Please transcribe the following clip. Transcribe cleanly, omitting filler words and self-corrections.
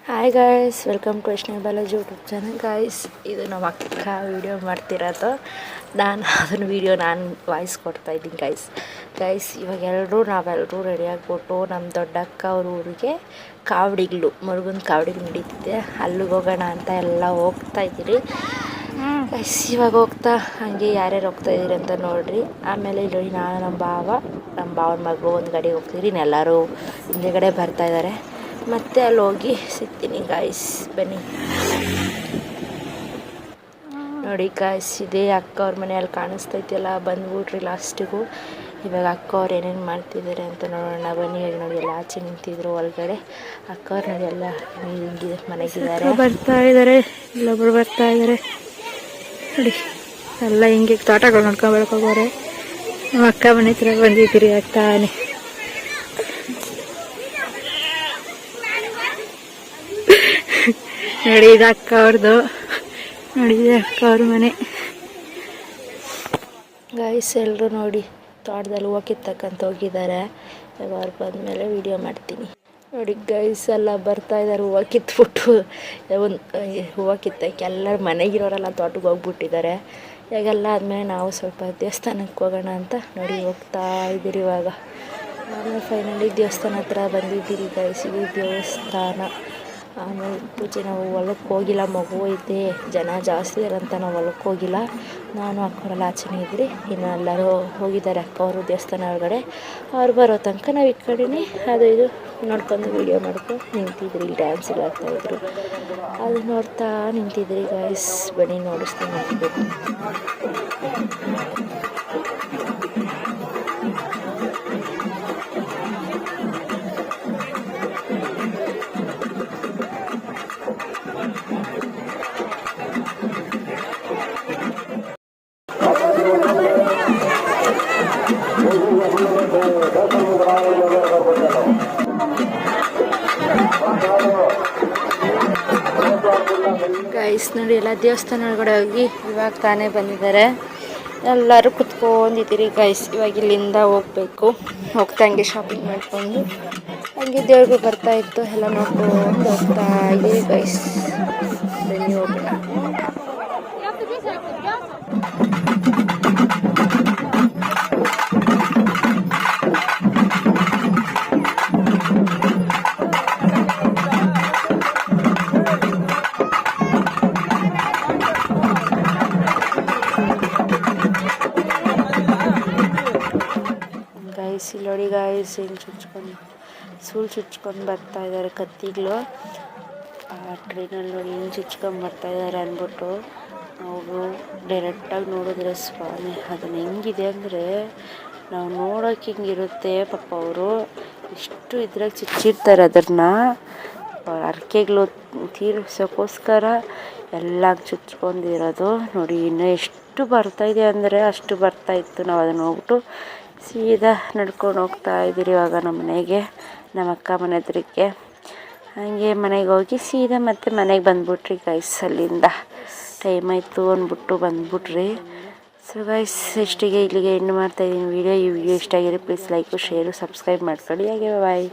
Hi guys, welcome to Vaishnavi Balaji YouTube channel. Guys, ಇದು ನಮ್ಮ ಅಕ್ಕ ವೀಡಿಯೋ ಮಾಡ್ತಿರೋದು. ಅದನ್ನು ವೀಡಿಯೋ ನಾನು ವಾಯ್ಸ್ ಕೊಡ್ತಾಯಿದ್ದೀನಿ. ಗೈಸ್ ಇವಾಗ ನಾವೆಲ್ಲರೂ ರೆಡಿ ಆಗಿಬಿಟ್ಟು ನಮ್ಮ ದೊಡ್ಡಕ್ಕ ಅವ್ರ ಊರಿಗೆ ಮುರುಗನ ಕಾವಡಿಗಳು ನಡೀತಿದೆ, ಅಲ್ಲಿಗೆ ಹೋಗೋಣ ಅಂತ ಎಲ್ಲ ಹೋಗ್ತಾಯಿದ್ದೀರಿ. ಗೈಸ್ ಇವಾಗ ಹೋಗ್ತಾ ಹಾಗೆ ಯಾರ್ಯಾರು ಹೋಗ್ತಾಯಿದ್ದೀರಿ ಅಂತ ನೋಡಿರಿ. ಆಮೇಲೆ ಇಲ್ಲಿ ನಾನು ನಮ್ಮ ಭಾವನ ಮಗಳು ಒಂದು ಗಾಡಿಗೆ ಹೋಗ್ತಿದ್ದೀರಿ, ಇನ್ನೆಲ್ಲರೂ ಹಿಂದೆಗಡೆ ಬರ್ತಾಯಿದ್ದಾರೆ. ಮತ್ತೆ ಅಲ್ಲಿ ಹೋಗಿ ಸಿಗ್ತೀನಿ ಗಾಯ್ಸ್, ಬನ್ನಿ ನೋಡಿ. ಗಾಯ್ಸ್ ಇದೇ ಅಕ್ಕ ಅವ್ರ ಮನೆಯಲ್ಲಿ ಕಾಣಿಸ್ತೈತಿಲ್ಲ, ಬಂದ್ಬಿಟ್ರಿ ಲಾಸ್ಟಿಗೂ. ಇವಾಗ ಅಕ್ಕ ಅವ್ರು ಏನೇನು ಮಾಡ್ತಿದ್ದಾರೆ ಅಂತ ನೋಡೋಣ ಬನ್ನಿ. ನೋಡಿ ಎಲ್ಲ ಆಚೆ ನಿಂತಿದ್ರು ಒಳಗಡೆ. ಅಕ್ಕ ಅವ್ರು ನೋಡಿ ಎಲ್ಲ ಹಿಂಗಿದೆ ಮನೆಗಿದ್ದಾರೆ, ಬರ್ತಾ ಇದ್ದಾರೆ. ಇಲ್ಲೊಬ್ರು ಬರ್ತಾ ಇದ್ದಾರೆ ನೋಡಿ. ಎಲ್ಲ ಹಿಂಗೆ ತೋಟಗಳು ನೋಡ್ಕೊಂಡು ಬೆಳ್ಕೋಬೋರೆ. ನಮ್ಮ ಅಕ್ಕ ಮನೆ ಹತ್ರ ಬಂದಿದ್ದೀರಿ ಆಗ್ತಾನೆ. ನೋಡಿ ಇದು ಅಕ್ಕ ಅವ್ರದ್ದು, ನೋಡಿ ಇದೆ ಅಕ್ಕ ಅವ್ರ ಮನೆ. ಗಾಯ್ಸ್ ಎಲ್ಲರೂ ನೋಡಿ ತೋಟದಲ್ಲಿ ಹೂವು ಕಿತ್ತಕ್ಕಂತ ಹೋಗಿದ್ದಾರೆ. ಇವಾಗ ಅವ್ರು ಬಂದಮೇಲೆ ವೀಡಿಯೋ ಮಾಡ್ತೀನಿ. ನೋಡಿ ಗೈಸ್ ಎಲ್ಲ ಬರ್ತಾ ಇದ್ದಾರೆ ಹೂವು ಕಿತ್ಬಿಟ್ಟು. ಒಂದು ಹೂವು ಕಿತ್ತಕ್ಕೆ ಎಲ್ಲರೂ ಮನೆಗಿರೋರೆಲ್ಲ ತೋಟಕ್ಕೆ ಹೋಗ್ಬಿಟ್ಟಿದ್ದಾರೆ. ಇವಾಗೆಲ್ಲ ಆದಮೇಲೆ ನಾವು ಸ್ವಲ್ಪ ದೇವಸ್ಥಾನಕ್ಕೆ ಹೋಗೋಣ ಅಂತ ನೋಡಿ ಹೋಗ್ತಾ ಇದ್ದೀರಿ. ಇವಾಗ ಆಮೇಲೆ ಫೈನಲಿ ದೇವಸ್ಥಾನ ಹತ್ರ ಬಂದಿದ್ದೀರಿ ಗೈಸ್. ಇದು ದೇವಸ್ಥಾನ. ಆಮೇಲೆ ಪೂಜೆ ನಾವು ಹೊಲಕ್ಕೆ ಹೋಗಿಲ್ಲ, ಮಗು ಐತೆ, ಜನ ಜಾಸ್ತಿ ಇರೋಂತ ನಾವು ಹೊಲಕ್ಕೆ ಹೋಗಿಲ್ಲ. ನಾನು ಅಕ್ಕವರೆಲ್ಲ ಆಚೆನೇ ಇದ್ರಿ. ಇನ್ನು ಎಲ್ಲರೂ ಹೋಗಿದ್ದಾರೆ ಅಕ್ಕ ಅವರು ದೇವಸ್ಥಾನ ಒಳಗಡೆ. ಅವ್ರು ಬರೋ ತನಕ ನಾವು ಈ ಕಡೆನೇ ಅದು ಇದು ನೋಡ್ಕೊಂಡು ವೀಡಿಯೋ ಮಾಡ್ಕೊಂಡು ನಿಂತಿದ್ರಿ. ಡ್ಯಾನ್ಸ್ ಎಲ್ಲ ಆಗ್ತಾಯಿದ್ರು, ಅದು ನೋಡ್ತಾ ನಿಂತಿದ್ರಿ ಗೈಸ್. ಬನ್ನಿ ನೋಡಿಸ್ತೀನಿ. ಗೈಸ್ ನೋಡಿ ಎಲ್ಲ ದೇವಸ್ಥಾನ ಒಳಗಡೆ ಹೋಗಿ ಇವಾಗ ತಾನೇ ಬಂದಿದ್ದಾರೆ. ಎಲ್ಲರೂ ಕುತ್ಕೊಂಡಿದ್ದೀರಿ ಗೈಸ್. ಇವಾಗ ಇಲ್ಲಿಂದ ಹೋಗ್ಬೇಕು. ಹೋಗ್ತಾ ಹಂಗೆ ಶಾಪಿಂಗ್ ಮಾಡ್ಕೊಂಡು ಹಂಗೆ ದೇವ್ರಿಗೆ ಬರ್ತಾ ಇತ್ತು ಎಲ್ಲ ನೋಡ್ಕೊಂಡು ಹೋಗ್ತಾ ಇದ್ದೀರಿ ಗೈಸ್. ಬನ್ನಿ ಹೋಗೋಣ. ಇಲ್ಲಿ ನೋಡಿ ಗಾಯ್ಸ್, ಇಲ್ಲಿ ಚುಚ್ಕೊಂಡು ಬರ್ತಾ ಇದ್ದಾರೆ ಕತ್ತಿಗಳು. ಆ ಟ್ರೈನಲ್ಲಿ ನೋಡಿ ಹಿಂಗೆ ಚುಚ್ಕೊಂಡು ಬರ್ತಾ ಇದ್ದಾರೆ ಅಂದ್ಬಿಟ್ಟು ಅವರು ಡೈರೆಕ್ಟಾಗಿ ನೋಡಿದ್ರೆ ಸ್ವಾಮಿ ಅದನ್ನು ಹೆಂಗಿದೆ ಅಂದರೆ ನಾವು ನೋಡೋಕೆ ಹಿಂಗಿರುತ್ತೆ. ಪಾಪ ಅವರು ಇಷ್ಟು ಇದ್ರಾಗ ಚುಚ್ಚಿರ್ತಾರೆ. ಅದನ್ನು ಅರ್ಕೆಗಳು ತೀರಿಸೋಕ್ಕೋಸ್ಕರ ಎಲ್ಲ ಚುಚ್ಕೊಂಡಿರೋದು ನೋಡಿ. ಇನ್ನೂ ಎಷ್ಟು ಬರ್ತಾಯಿದೆ ಅಂದರೆ ಅಷ್ಟು ಬರ್ತಾಯಿತ್ತು. ನಾವು ಅದನ್ನು ಹೋಗ್ಬಿಟ್ಟು ಸೀದಾ ನಡ್ಕೊಂಡು ಹೋಗ್ತಾ ಇದ್ದೀರಿ ಇವಾಗ ನಮ್ಮ ಮನೆಗೆ, ನಮ್ಮ ಅಕ್ಕ ಮನೆ ಹತ್ರಕ್ಕೆ. ಹಾಗೆ ಮನೆಗೆ ಹೋಗಿ ಸೀದಾ ಮತ್ತೆ ಮನೆಗೆ ಬಂದ್ಬಿಟ್ರಿ ಗೈಸ್. ಅಲ್ಲಿಂದ ಟೈಮ್ ಆಯಿತು ಅಂದ್ಬಿಟ್ಟು ಬಂದ್ಬಿಟ್ರಿ. ಸೊ ಗೈಸ್ ಇಷ್ಟಿಗೆ ಇಲ್ಲಿಗೆ ಎಂಡ್ ಮಾಡ್ತಾಯಿದ್ದೀನಿ ವೀಡಿಯೋ. ಈ ವಿಡಿಯೋ ಇಷ್ಟ ಆಗಿರೋ ಪ್ಲೀಸ್ ಲೈಕು, ಶೇರು, ಸಬ್ಸ್ಕ್ರೈಬ್ ಮಾಡ್ಕೊಳ್ಳಿ. ಹಾಗೆ ಬಾಯ್.